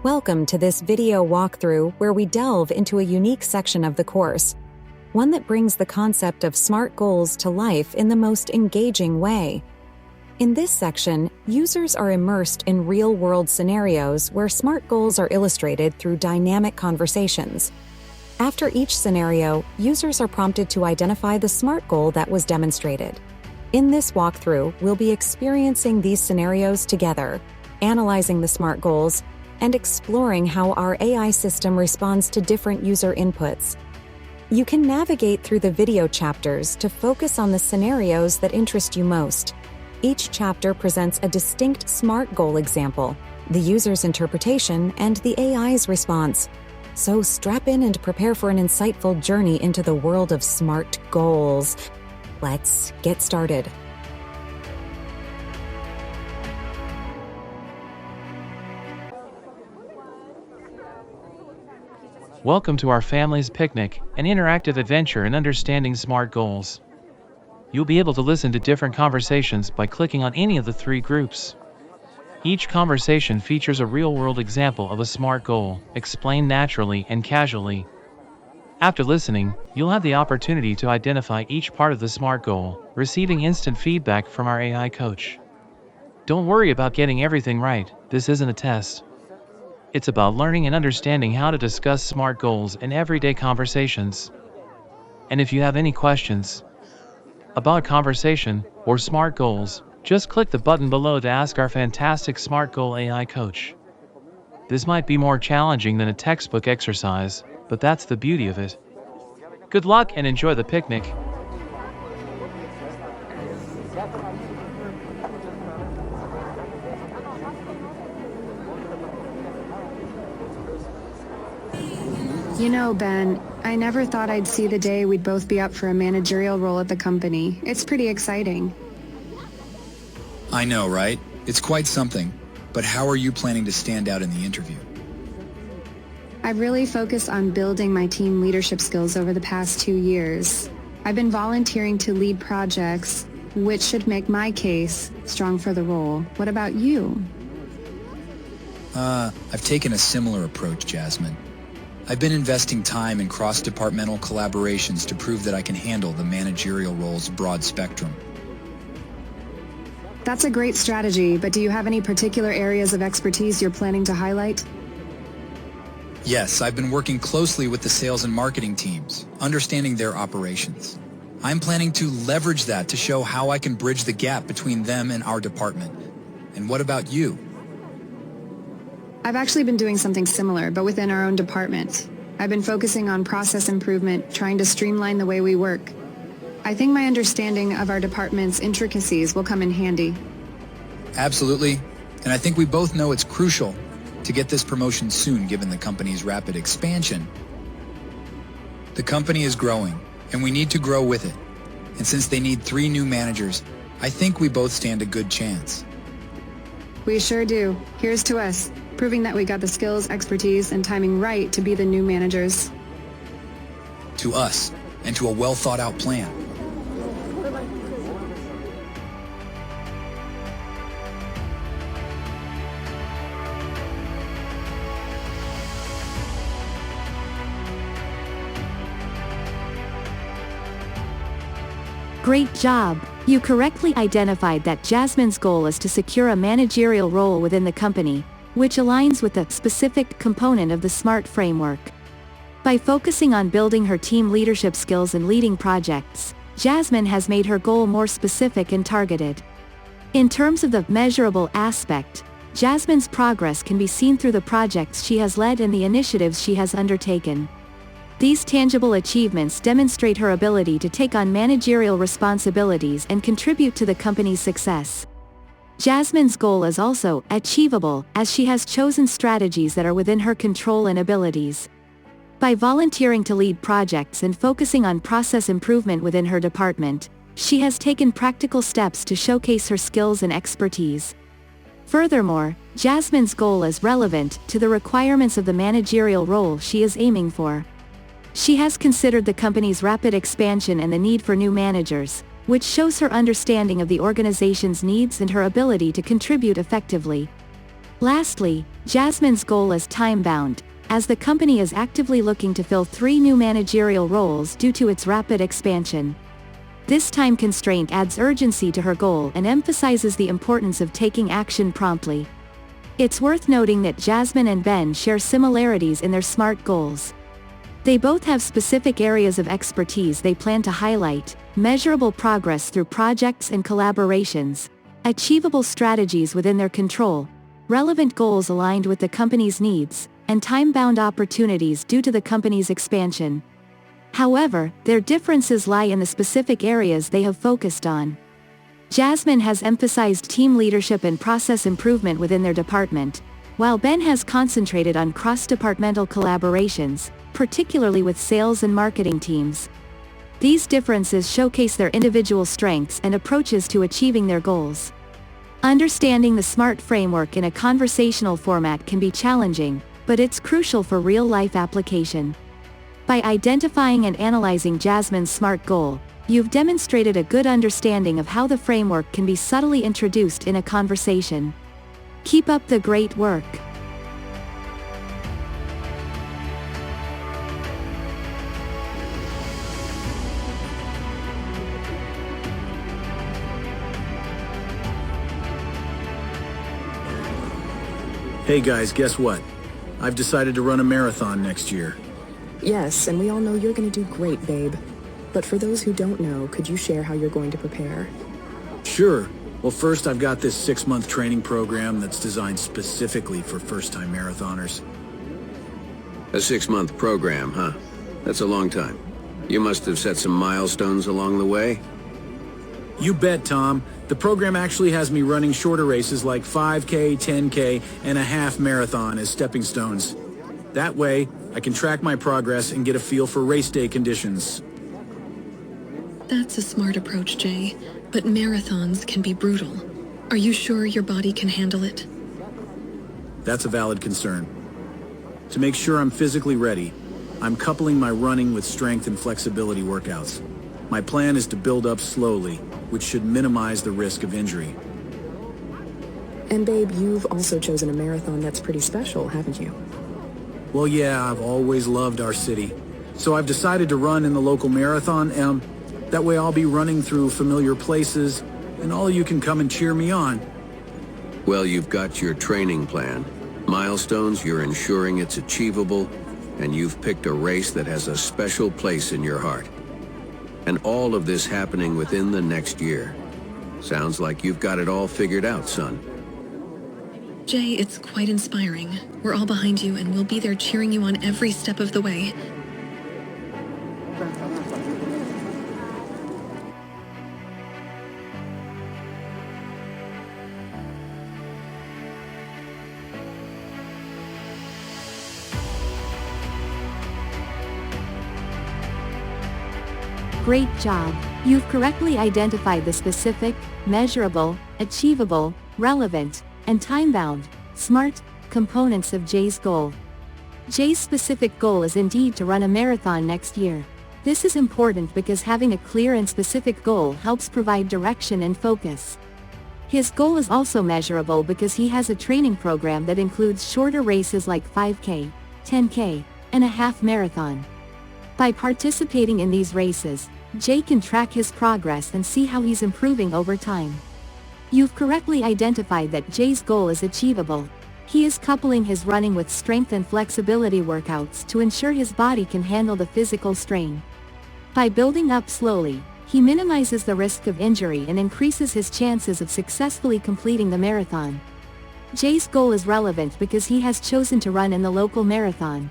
Welcome to this video walkthrough where we delve into a unique section of the course, one that brings the concept of SMART goals to life in the most engaging way. In this section, users are immersed in real-world scenarios where SMART goals are illustrated through dynamic conversations. After each scenario, users are prompted to identify the SMART goal that was demonstrated. In this walkthrough, we'll be experiencing these scenarios together, analyzing the SMART goals, and exploring how our AI system responds to different user inputs. You can navigate through the video chapters to focus on the scenarios that interest you most. Each chapter presents a distinct SMART goal example, the user's interpretation, and the AI's response. So strap in and prepare for an insightful journey into the world of SMART goals. Let's get started. Welcome to our family's picnic, an interactive adventure in understanding SMART goals. You'll be able to listen to different conversations by clicking on any of the three groups. Each conversation features a real-world example of a SMART goal, explained naturally and casually. After listening, you'll have the opportunity to identify each part of the SMART goal, receiving instant feedback from our AI coach. Don't worry about getting everything right, this isn't a test. It's about learning and understanding how to discuss SMART goals in everyday conversations. And if you have any questions about conversation or SMART goals, just click the button below to ask our fantastic SMART Goal AI coach. This might be more challenging than a textbook exercise, but that's the beauty of it. Good luck and enjoy the picnic. You know, Ben, I never thought I'd see the day we'd both be up for a managerial role at the company. It's pretty exciting. I know, right? It's quite something. But how are you planning to stand out in the interview? I've really focused on building my team leadership skills over the past 2 years. I've been volunteering to lead projects, which should make my case strong for the role. What about you? I've taken a similar approach, Jazmine. I've been investing time in cross-departmental collaborations to prove that I can handle the managerial role's broad spectrum. That's a great strategy, but do you have any particular areas of expertise you're planning to highlight? Yes, I've been working closely with the sales and marketing teams, understanding their operations. I'm planning to leverage that to show how I can bridge the gap between them and our department. And what about you? I've actually been doing something similar, but within our own department. I've been focusing on process improvement, trying to streamline the way we work. I think my understanding of our department's intricacies will come in handy. Absolutely. And I think we both know it's crucial to get this promotion soon given the company's rapid expansion. The company is growing, and we need to grow with it. And since they need 3 new managers, I think we both stand a good chance. We sure do. Here's to us, proving that we got the skills, expertise, and timing right to be the new managers. To us, and to a well-thought-out plan. Great job! You correctly identified that Jazmine's goal is to secure a managerial role within the company, which aligns with the specific component of the SMART framework. By focusing on building her team leadership skills and leading projects, Jazmine has made her goal more specific and targeted. In terms of the measurable aspect, Jazmine's progress can be seen through the projects she has led and the initiatives she has undertaken. These tangible achievements demonstrate her ability to take on managerial responsibilities and contribute to the company's success. Jazmine's goal is also achievable, as she has chosen strategies that are within her control and abilities. By volunteering to lead projects and focusing on process improvement within her department, she has taken practical steps to showcase her skills and expertise. Furthermore, Jazmine's goal is relevant to the requirements of the managerial role she is aiming for. She has considered the company's rapid expansion and the need for new managers, which shows her understanding of the organization's needs and her ability to contribute effectively. Lastly, Jazmine's goal is time-bound, as the company is actively looking to fill 3 new managerial roles due to its rapid expansion. This time constraint adds urgency to her goal and emphasizes the importance of taking action promptly. It's worth noting that Jazmine and Ben share similarities in their SMART goals. They both have specific areas of expertise they plan to highlight, measurable progress through projects and collaborations, achievable strategies within their control, relevant goals aligned with the company's needs, and time-bound opportunities due to the company's expansion. However, their differences lie in the specific areas they have focused on. Jazmine has emphasized team leadership and process improvement within their department, while Ben has concentrated on cross-departmental collaborations, particularly with sales and marketing teams. These differences showcase their individual strengths and approaches to achieving their goals. Understanding the SMART framework in a conversational format can be challenging, but it's crucial for real-life application. By identifying and analyzing Jazmine's SMART goal, you've demonstrated a good understanding of how the framework can be subtly introduced in a conversation. Keep up the great work. Hey guys, guess what? I've decided to run a marathon next year. Yes, and we all know you're going to do great, babe. But for those who don't know, could you share how you're going to prepare? Sure. Well, first I've got this 6-month training program that's designed specifically for first-time marathoners. A 6-month program, huh? That's a long time. You must have set some milestones along the way? You bet, Tom. The program actually has me running shorter races like 5K, 10K, and a half marathon as stepping stones. That way, I can track my progress and get a feel for race day conditions. That's a smart approach, Jay, but marathons can be brutal. Are you sure your body can handle it? That's a valid concern. To make sure I'm physically ready, I'm coupling my running with strength and flexibility workouts. My plan is to build up slowly, which should minimize the risk of injury. And babe, you've also chosen a marathon that's pretty special, haven't you? Well, yeah, I've always loved our city. So I've decided to run in the local marathon. That way I'll be running through familiar places, and all of you can come and cheer me on. Well, you've got your training plan. Milestones, you're ensuring it's achievable, and you've picked a race that has a special place in your heart. And all of this happening within the next year. Sounds like you've got it all figured out, son. Jay, it's quite inspiring. We're all behind you, and we'll be there cheering you on every step of the way. Great job! You've correctly identified the specific, measurable, achievable, relevant, and time-bound, SMART, components of Jay's goal. Jay's specific goal is indeed to run a marathon next year. This is important because having a clear and specific goal helps provide direction and focus. His goal is also measurable because he has a training program that includes shorter races like 5K, 10K, and a half marathon. By participating in these races, Jay can track his progress and see how he's improving over time. You've correctly identified that Jay's goal is achievable. He is coupling his running with strength and flexibility workouts to ensure his body can handle the physical strain. By building up slowly, he minimizes the risk of injury and increases his chances of successfully completing the marathon. Jay's goal is relevant because he has chosen to run in the local marathon.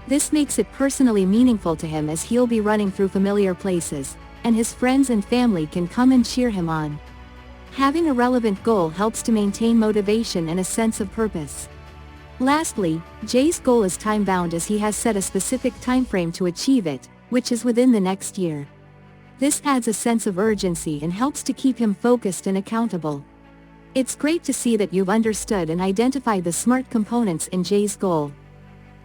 This makes it personally meaningful to him as he'll be running through familiar places, and his friends and family can come and cheer him on. Having a relevant goal helps to maintain motivation and a sense of purpose. Lastly, Jay's goal is time-bound as he has set a specific time frame to achieve it, which is within the next year. This adds a sense of urgency and helps to keep him focused and accountable. It's great to see that you've understood and identified the SMART components in Jay's goal.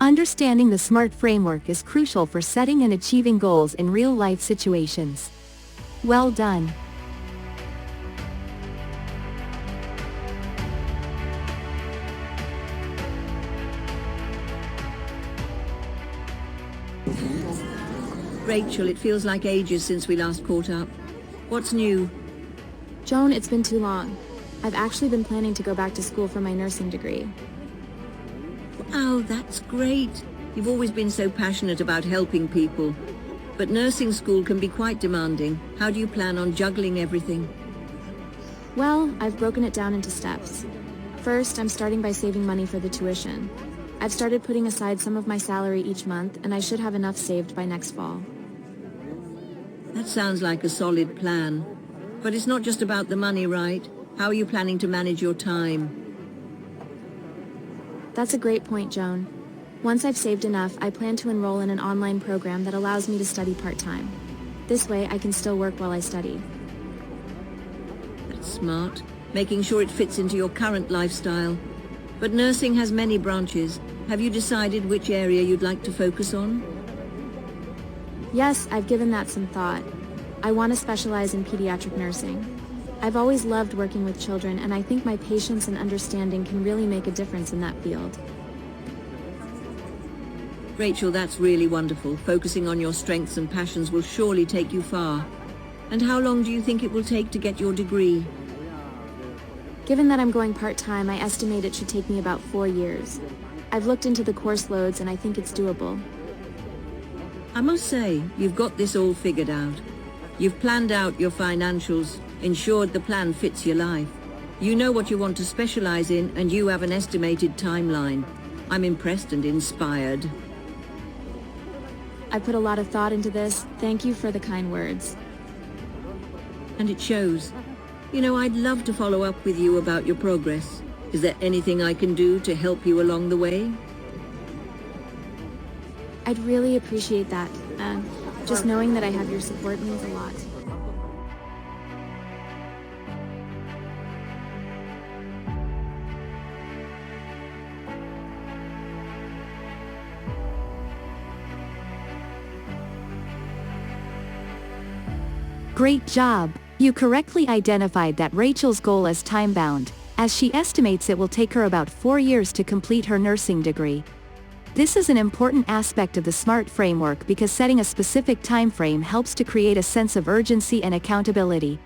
Understanding the SMART framework is crucial for setting and achieving goals in real-life situations. Well done! Rachel, it feels like ages since we last caught up. What's new? Joan, it's been too long. I've actually been planning to go back to school for my nursing degree. Wow, that's great. You've always been so passionate about helping people. But nursing school can be quite demanding. How do you plan on juggling everything? Well, I've broken it down into steps. First, I'm starting by saving money for the tuition. I've started putting aside some of my salary each month, and I should have enough saved by next fall. That sounds like a solid plan. But it's not just about the money, right? How are you planning to manage your time? That's a great point, Joan. Once I've saved enough, I plan to enroll in an online program that allows me to study part-time. This way, I can still work while I study. That's smart, making sure it fits into your current lifestyle. But nursing has many branches. Have you decided which area you'd like to focus on? Yes, I've given that some thought. I want to specialize in pediatric nursing. I've always loved working with children, and I think my patience and understanding can really make a difference in that field. Rachel, that's really wonderful. Focusing on your strengths and passions will surely take you far. And how long do you think it will take to get your degree? Given that I'm going part-time, I estimate it should take me about 4 years. I've looked into the course loads, and I think it's doable. I must say, you've got this all figured out. You've planned out your financials, ensured the plan fits your life. You know what you want to specialize in, and you have an estimated timeline. I'm impressed and inspired. I put a lot of thought into this. Thank you for the kind words. And it shows. You know, I'd love to follow up with you about your progress. Is there anything I can do to help you along the way? I'd really appreciate that. Just knowing that I have your support means a lot. Great job! You correctly identified that Rachel's goal is time-bound, as she estimates it will take her about 4 years to complete her nursing degree. This is an important aspect of the SMART framework because setting a specific time frame helps to create a sense of urgency and accountability.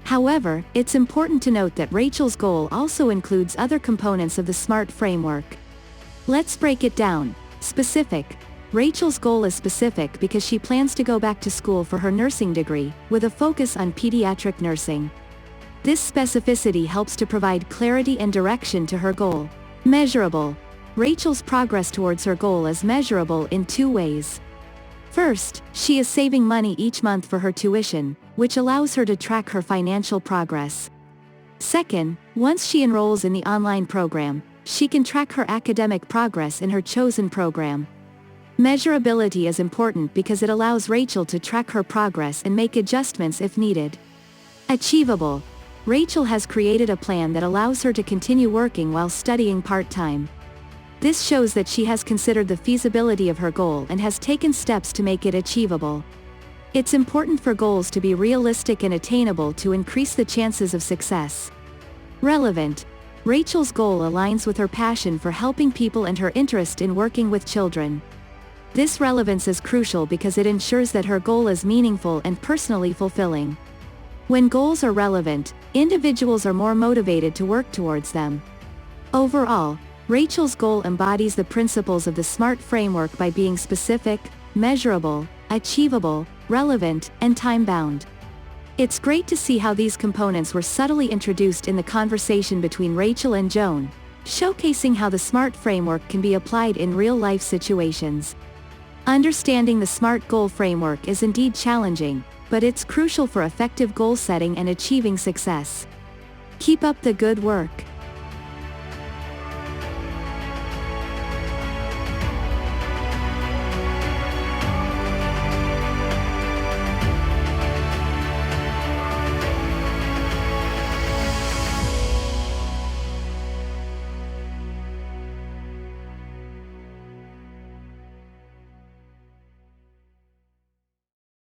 However, it's important to note that Rachel's goal also includes other components of the SMART framework. Let's break it down. Specific. Rachel's goal is specific because she plans to go back to school for her nursing degree, with a focus on pediatric nursing. This specificity helps to provide clarity and direction to her goal. Measurable. Rachel's progress towards her goal is measurable in 2 ways. First, she is saving money each month for her tuition, which allows her to track her financial progress. Second, once she enrolls in the online program, she can track her academic progress in her chosen program. Measurability is important because it allows Rachel to track her progress and make adjustments if needed. Achievable. Rachel has created a plan that allows her to continue working while studying part-time. This shows that she has considered the feasibility of her goal and has taken steps to make it achievable. It's important for goals to be realistic and attainable to increase the chances of success. Relevant. Rachel's goal aligns with her passion for helping people and her interest in working with children. This relevance is crucial because it ensures that her goal is meaningful and personally fulfilling. When goals are relevant, individuals are more motivated to work towards them. Overall, Rachel's goal embodies the principles of the SMART framework by being specific, measurable, achievable, relevant, and time-bound. It's great to see how these components were subtly introduced in the conversation between Rachel and Joan, showcasing how the SMART framework can be applied in real-life situations. Understanding the SMART goal framework is indeed challenging, but it's crucial for effective goal setting and achieving success. Keep up the good work.